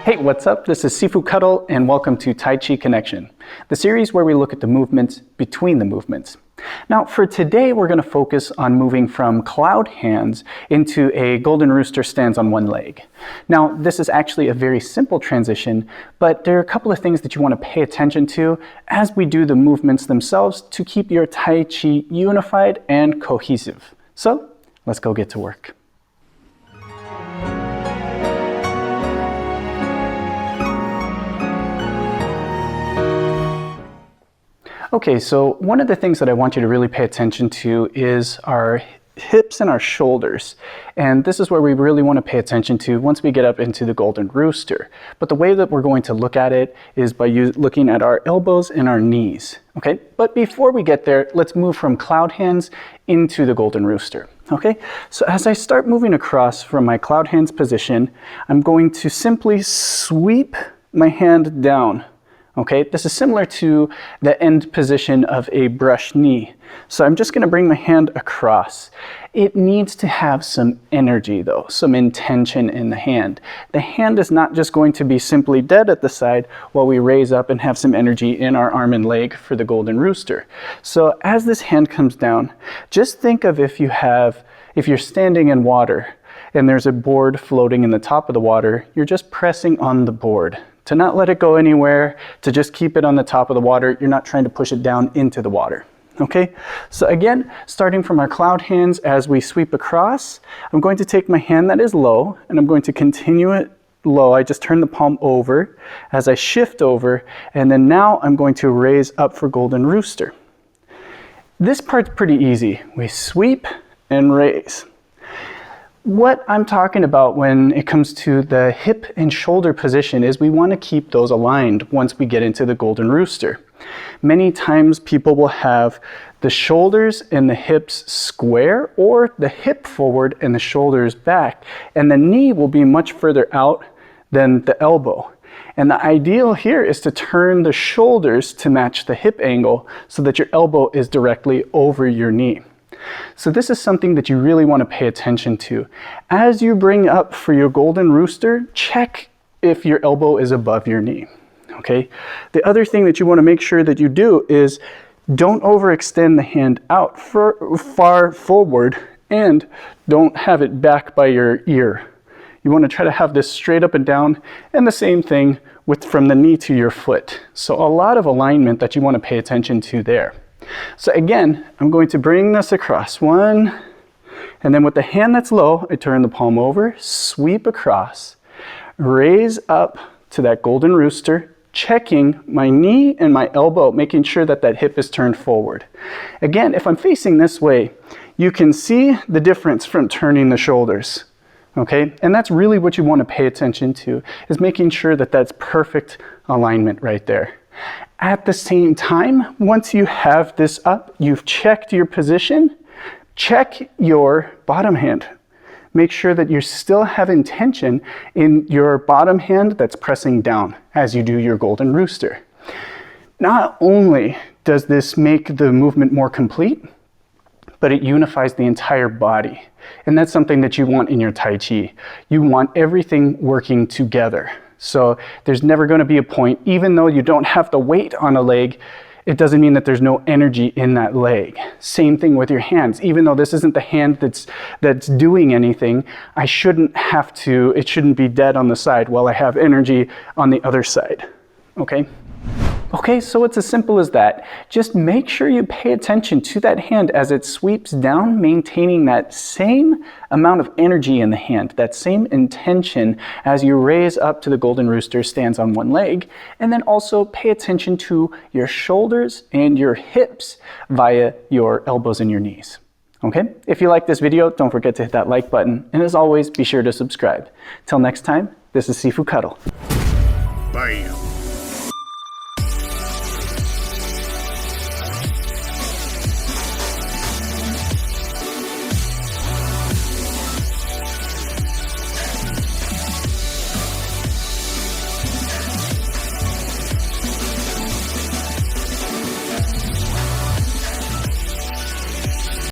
Hey, what's up? This is Sifu Cuddle and welcome to Tai Chi Connection, the series where we look at the movements between the movements. Now for today, we're going to focus on moving from cloud hands into a Golden Rooster Stands on one leg. Now this is actually a very simple transition, but there are a couple of things that you want to pay attention to as we do the movements themselves to keep your Tai Chi unified and cohesive. So let's go get to work. Okay, so one of the things that I want you to really pay attention to is our hips and our shoulders. And this is where we really want to pay attention to once we get up into the Golden Rooster. But the way that we're going to look at it is by looking at our elbows and our knees. Okay, but before we get there, let's move from cloud hands into the Golden Rooster. Okay, so as I start moving across from my cloud hands position, I'm going to simply sweep my hand down. Okay, this is similar to the end position of a brush knee. So I'm just going to bring my hand across. It needs to have some energy though, some intention in the hand. The hand is not just going to be simply dead at the side while we raise up and have some energy in our arm and leg for the Golden Rooster. So as this hand comes down, just think of if you're standing in water and there's a board floating in the top of the water, you're just pressing on the board. To not let it go anywhere, to just keep it on the top of the water. You're not trying to push it down into the water. Okay, so again, starting from our cloud hands as we sweep across, I'm going to take my hand that is low and I'm going to continue it low. I just turn the palm over as I shift over, and then now I'm going to raise up for Golden Rooster. This part's pretty easy. We sweep and raise. What I'm talking about when it comes to the hip and shoulder position is we want to keep those aligned once we get into the Golden Rooster. Many times people will have the shoulders and the hips square, or the hip forward and the shoulders back, and the knee will be much further out than the elbow. And the ideal here is to turn the shoulders to match the hip angle so that your elbow is directly over your knee. So this is something that you really want to pay attention to. As you bring up for your Golden Rooster, check if your elbow is above your knee. Okay. The other thing that you want to make sure that you do is don't overextend the hand out far forward, and don't have it back by your ear. You want to try to have this straight up and down, and the same thing from the knee to your foot. So a lot of alignment that you want to pay attention to there. So again, I'm going to bring this across, one, and then with the hand that's low, I turn the palm over, sweep across, raise up to that Golden Rooster, checking my knee and my elbow, making sure that that hip is turned forward. Again, if I'm facing this way, you can see the difference from turning the shoulders. Okay, and that's really what you want to pay attention to, is making sure that that's perfect alignment right there. At the same time, once you have this up, you've checked your position, check your bottom hand. Make sure that you still have intention in your bottom hand that's pressing down as you do your Golden Rooster. Not only does this make the movement more complete, but it unifies the entire body. And that's something that you want in your Tai Chi. You want everything working together. So there's never going to be a point, even though you don't have the weight on a leg, it doesn't mean that there's no energy in that leg. Same thing with your hands. Even though this isn't the hand that's doing anything, it shouldn't be dead on the side while I have energy on the other side. Okay? Okay, so it's as simple as that. Just make sure you pay attention to that hand as it sweeps down, maintaining that same amount of energy in the hand, that same intention as you raise up to the Golden Rooster Stands on one leg. And then also pay attention to your shoulders and your hips via your elbows and your knees. Okay, if you like this video, don't forget to hit that like button. And as always, be sure to subscribe. Till next time, this is Sifu Cuddle. Bam.